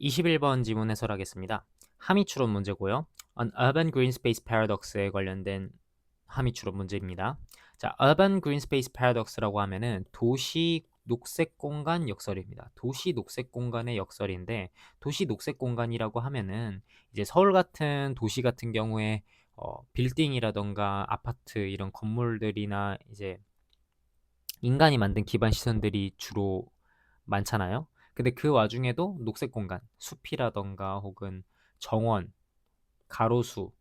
21번 지문 해설하겠습니다. 함의 추론 문제고요. An urban green space paradox에 관련된 함의 추론 문제입니다. 자, urban green space paradox라고 하면은 도시 녹색 공간 역설입니다. 도시 녹색 공간의 역설인데, 도시 녹색 공간이라고 하면은 이제 서울 같은 도시 같은 경우에 빌딩이라던가 아파트 이런 건물들이나 이제 인간이 만든 기반 시설들이 주로 많잖아요. 근데 그 와중에도 녹색 공간, 숲이라던가 혹은 정원, 가로수,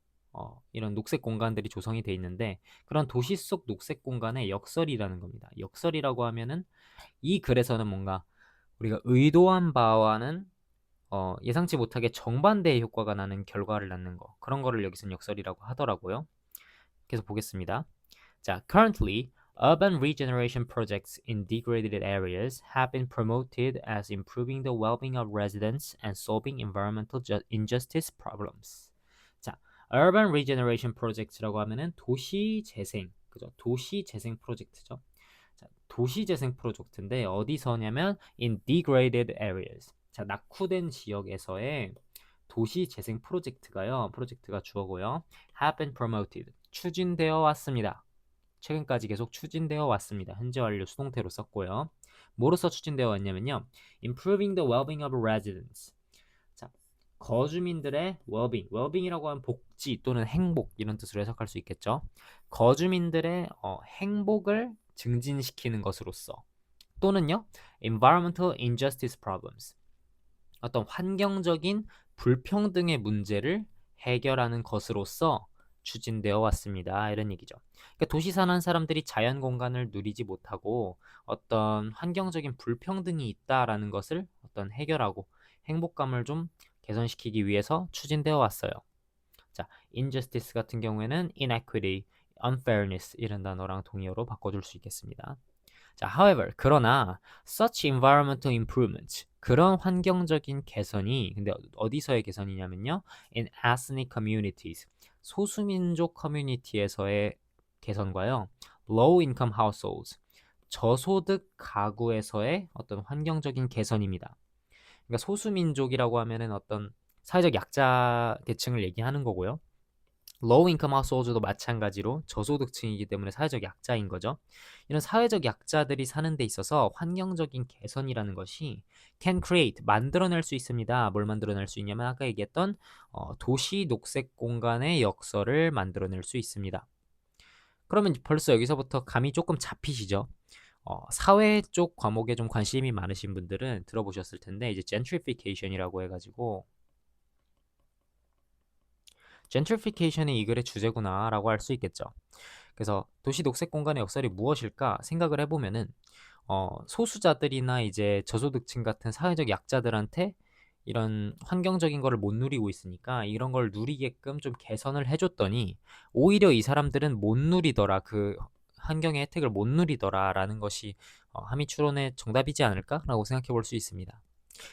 이런 녹색 공간들이 조성이 돼 있는데, 그런 도시 속 녹색 공간의 역설이라는 겁니다. 역설이라고 하면은 이 글에서는 뭔가 우리가 의도한 바와는 예상치 못하게 정반대의 효과가 나는 결과를 낳는 거, 그런 거를 여기서는 역설이라고 하더라고요. 계속 보겠습니다. 자, currently, urban regeneration projects in degraded areas have been promoted as improving the well-being of residents and solving environmental injustice problems. 자, urban regeneration project라고 하면은 도시 재생, 그죠? 도시 재생 프로젝트죠. 자, 도시 재생 프로젝트인데 어디서냐면 in degraded areas. 자, 낙후된 지역에서의 도시 재생 프로젝트가 주어고요. have been promoted. 추진되어 왔습니다. 최근까지 계속 추진되어 왔습니다. 현재 완료 수동태로 썼고요. 뭐로써 추진되어 왔냐면요. Improving the well-being of residents. 자, 거주민들의 well-being이라고 하면 복지 또는 행복 이런 뜻으로 해석할 수 있겠죠. 거주민들의 행복을 증진시키는 것으로서 또는요. Environmental injustice problems. 어떤 환경적인 불평등의 문제를 해결하는 것으로서 추진되어 왔습니다. 이런 얘기죠. 그러니까 도시 사는 사람들이 자연 공간을 누리지 못하고 어떤 환경적인 불평등이 있다라는 것을 어떤 해결하고 행복감을 좀 개선시키기 위해서 추진되어 왔어요. 자, injustice 같은 경우에는 inequity, unfairness 이런 단어랑 동의어로 바꿔줄 수 있겠습니다. 자, however, 그러나 such environmental improvements, 그런 환경적인 개선이 근데 어디서의 개선이냐면요. in ethnic communities, 소수민족 커뮤니티에서의 개선과요. low income households, 저소득 가구에서의 어떤 환경적인 개선입니다. 그러니까 소수민족이라고 하면은 어떤 사회적 약자 계층을 얘기하는 거고요. low income households도 마찬가지로 저소득층이기 때문에 사회적 약자인 거죠. 이런 사회적 약자들이 사는 데 있어서 환경적인 개선이라는 것이 can create, 만들어낼 수 있습니다. 뭘 만들어낼 수 있냐면 아까 얘기했던 도시 녹색 공간의 역설을 만들어낼 수 있습니다. 그러면 벌써 여기서부터 감이 조금 잡히시죠? 사회 쪽 과목에 좀 관심이 많으신 분들은 들어보셨을 텐데 이제 gentrification이라고 해가지고 gentrification이 이 글의 주제구나라고 할 수 있겠죠. 그래서 도시 녹색 공간의 역설이 무엇일까 생각을 해보면은 소수자들이나 이제 저소득층 같은 사회적 약자들한테 이런 환경적인 거를 못 누리고 있으니까 이런 걸 누리게끔 좀 개선을 해줬더니 오히려 이 사람들은 못 누리더라, 그 환경의 혜택을 못 누리더라라는 것이 함의 추론의 정답이지 않을까라고 생각해 볼 수 있습니다.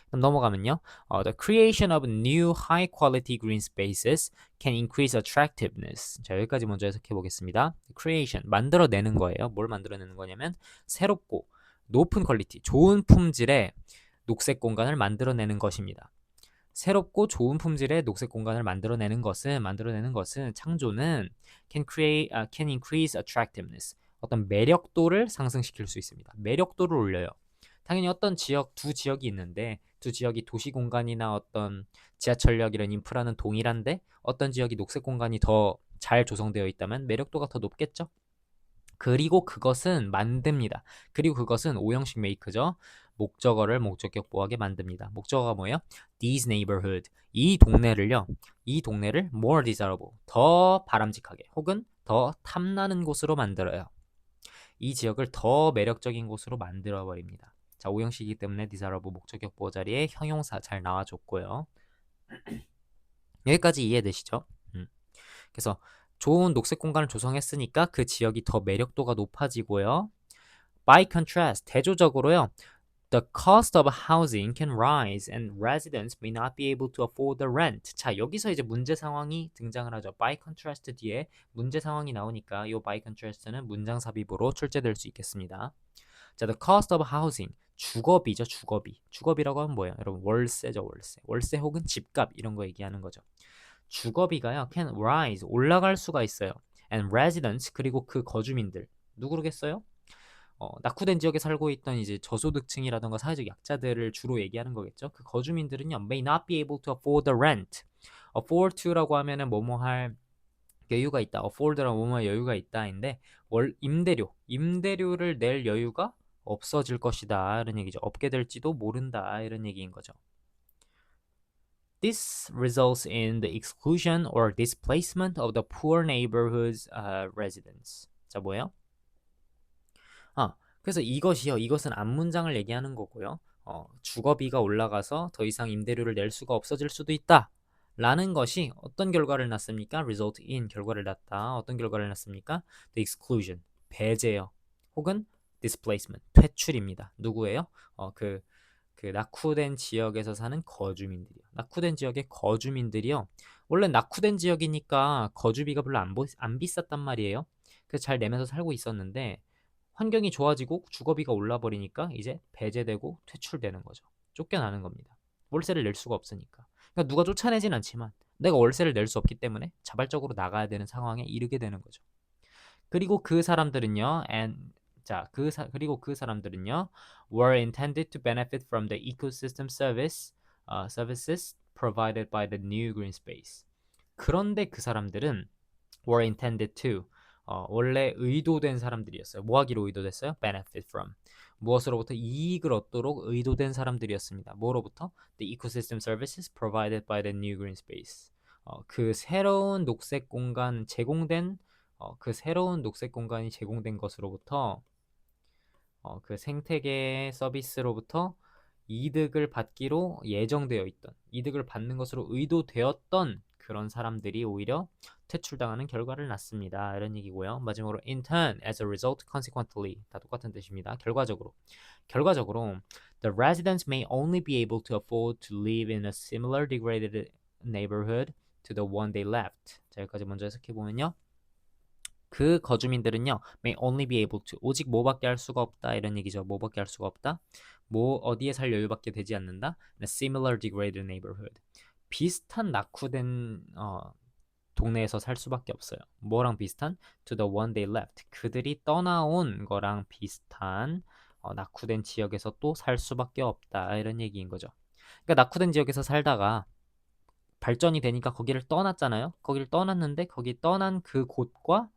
그럼 넘어가면요. The creation of new high quality green spaces can increase attractiveness. 자, 여기까지 먼저 해석해 보겠습니다. creation, 만들어내는 거예요. 뭘 만들어내는 거냐면 새롭고 높은 퀄리티, 좋은 품질의 녹색 공간을 만들어내는 것입니다. 새롭고 좋은 품질의 녹색 공간을 만들어내는 것은 창조는 can increase attractiveness. 어떤 매력도를 상승시킬 수 있습니다. 매력도를 올려요. 당연히 어떤 두 지역이 있는데 두 지역이 도시 공간이나 어떤 지하철역 이런 인프라는 동일한데 어떤 지역이 녹색 공간이 더 잘 조성되어 있다면 매력도가 더 높겠죠? 그리고 그것은 만듭니다. 그리고 그것은 오형식 메이크죠. 목적어를 목적격보하게 만듭니다. 목적어가 뭐예요? These neighborhood. 이 동네를 more desirable. 더 바람직하게 혹은 더 탐나는 곳으로 만들어요. 이 지역을 더 매력적인 곳으로 만들어 버립니다. 자, 오형식이기 때문에 desirable 목적격보 자리에 형용사 잘 나와줬고요. 여기까지 이해되시죠? 그래서 좋은 녹색 공간을 조성했으니까 그 지역이 더 매력도가 높아지고요. By contrast, 대조적으로요. The cost of housing can rise and residents may not be able to afford the rent. 자, 여기서 이제 문제 상황이 등장을 하죠. By contrast 뒤에 문제 상황이 나오니까 이 by contrast는 문장 삽입으로 출제될 수 있겠습니다. 자, the cost of housing, 주거비죠, 주거비. 주거비라고 하면 뭐예요? 여러분 월세죠, 월세. 월세 혹은 집값 이런 거 얘기하는 거죠. 주거비가요 can rise 올라갈 수가 있어요. And residents 그리고 그 거주민들 누구겠어요? 낙후된 지역에 살고 있던 이제 저소득층이라던가 사회적 약자들을 주로 얘기하는 거겠죠. 그 거주민들은요 may not be able to afford the rent. afford to라고 하면은 뭐뭐 할 여유가 있다. afford라고 뭐뭐 할 여유가 있다인데 월 임대료를 낼 여유가 없어질 것이다 이런 얘기죠. 없게 될지도 모른다 이런 얘기인 거죠. This results in the exclusion or displacement of the poor neighborhood's residents. 자, 뭐예요? 그래서 이것은 앞문장을 얘기하는 거고요. 주거비가 올라가서 더 이상 임대료를 낼 수가 없어질 수도 있다. 라는 것이 어떤 결과를 낳습니까? result in 결과를 낳다. 어떤 결과를 낳습니까? the exclusion 배제요. 혹은 displacement 퇴출입니다. 누구예요? 그 낙후된 지역에서 사는 거주민들이요. 낙후된 지역의 거주민들이요. 원래 낙후된 지역이니까 거주비가 별로 안 비쌌단 말이에요. 그래서 잘 내면서 살고 있었는데 환경이 좋아지고 주거비가 올라 버리니까 이제 배제되고 퇴출되는 거죠. 쫓겨나는 겁니다. 월세를 낼 수가 없으니까. 그러니까 누가 쫓아내진 않지만 내가 월세를 낼 수 없기 때문에 자발적으로 나가야 되는 상황에 이르게 되는 거죠. 그리고 그 사람들은요, 그리고 그 사람들은요, were intended to benefit from the ecosystem services provided by the new green space. 그런데 그 사람들은 were intended to 원래 의도된 사람들이었어요. 뭐 하기로 의도됐어요? benefit from. 무엇으로부터 이익을 얻도록 의도된 사람들이었습니다. 뭐로부터? The ecosystem services provided by the new green space. 그 새로운 녹색 공간 제공된 그 새로운 녹색 공간이 제공된 것으로부터 그 생태계 서비스로부터 이득을 받기로 예정되어 있던 이득을 받는 것으로 의도되었던 그런 사람들이 오히려 퇴출당하는 결과를 낳습니다. 이런 얘기고요. 마지막으로 in turn, as a result, consequently 다 똑같은 뜻입니다. 결과적으로 the residents may only be able to afford to live in a similar degraded neighborhood to the one they left. 자, 여기까지 먼저 해석해 보면요. 그 거주민들은요, may only be able to 오직 뭐밖에 할 수가 없다 이런 얘기죠. 뭐밖에 할 수가 없다. 뭐 어디에 살 여유밖에 되지 않는다. In a similar degraded neighborhood. 비슷한 낙후된 동네에서 살 수밖에 없어요. 뭐랑 비슷한? To the one they left. 그들이 떠나온 거랑 비슷한 낙후된 지역에서 또 살 수밖에 없다 이런 얘기인 거죠. 그러니까 낙후된 지역에서 살다가 발전이 되니까 거기를 떠났잖아요. 거기를 떠났는데 거기 떠난 그 곳과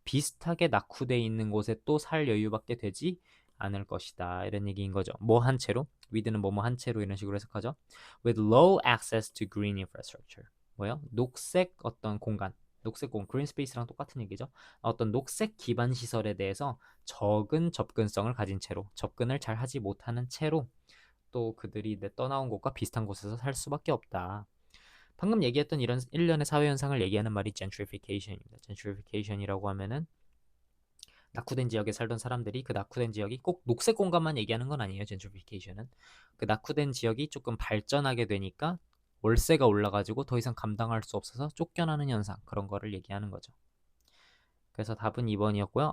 비슷하게 낙후돼 있는 곳에 또 살 여유밖에 되지 않을 것이다 이런 얘기인 거죠. 뭐 한 채로? with는 뭐뭐 한 채로 이런 식으로 해석하죠. with low access to green infrastructure. 뭐요? 녹색 어떤 공간, 녹색 공간, green space랑 똑같은 얘기죠. 어떤 녹색 기반 시설에 대해서 적은 접근성을 가진 채로, 접근을 잘 하지 못하는 채로 또 그들이 떠나온 곳과 비슷한 곳에서 살 수밖에 없다. 방금 얘기했던 이런 일련의 사회 현상을 얘기하는 말이 gentrification입니다. gentrification이라고 하면은 낙후된 지역에 살던 사람들이 그 낙후된 지역이 꼭 녹색 공간만 얘기하는 건 아니에요. gentrification은 그 낙후된 지역이 조금 발전하게 되니까 월세가 올라가지고 더 이상 감당할 수 없어서 쫓겨나는 현상 그런 거를 얘기하는 거죠. 그래서 답은 2번이었고요.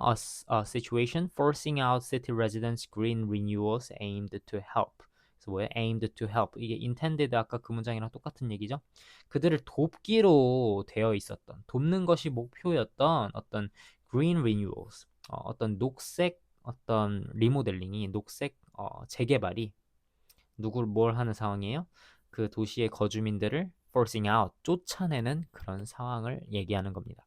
A situation forcing out city residents green renewals aimed to help. 그래서 뭐예요? aimed to help. 이게 intended 아까 그 문장이랑 똑같은 얘기죠. 그들을 돕기로 되어 있었던, 돕는 것이 목표였던 어떤 green renewals. 어떤 녹색 어떤 리모델링이 녹색 재개발이 누굴 뭘 하는 상황이에요? 그 도시의 거주민들을 forcing out 쫓아내는 그런 상황을 얘기하는 겁니다.